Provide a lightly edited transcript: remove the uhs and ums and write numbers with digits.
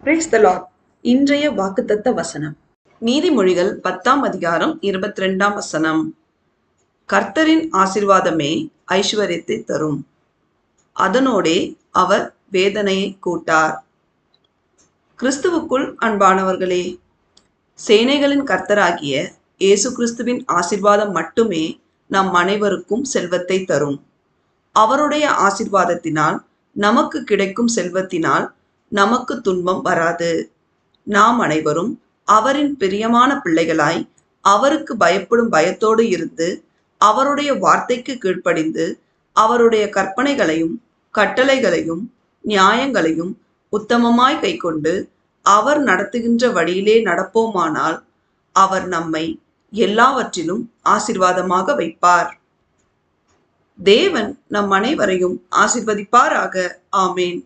Praise the Lord. இன்றைய வாக்குத்தத்த வசனம் நீதிமொழிகள் 10ஆம் அதிகாரம் 22ஆம் வசனம். கர்த்தரின் ஆசீர்வாதமே ஐஸ்வர்யத்தை தரும், அதனோடே அவர் வேதனையை கூட்டார். கிறிஸ்துவுக்குள் அன்பானவர்களே, சேனைகளின் கர்த்தராகிய இயேசு கிறிஸ்துவின் ஆசீர்வாதம் மட்டுமே நம் அனைவருக்கும் செல்வத்தை தரும். அவருடைய ஆசீர்வாதத்தினால், நமக்கு கிடைக்கும் செல்வத்தினால் நமக்கு துன்பம் வராது. நாம் அனைவரும் அவரின் பிரியமான பிள்ளைகளாய் அவருக்கு பயப்படும் பயத்தோடு இருந்து, அவருடைய வார்த்தைக்கு கீழ்ப்படிந்து, அவருடைய கற்பனைகளையும் கட்டளைகளையும் நியாயங்களையும் உத்தமமாய் கைக்கொண்டு அவர் நடத்துகின்ற வழியிலே நடப்போமானால், அவர் நம்மை எல்லாவற்றிலும் ஆசீர்வாதமாக வைப்பார். தேவன் நம் அனைவரையும் ஆசீர்வதிப்பாராக. ஆமேன்.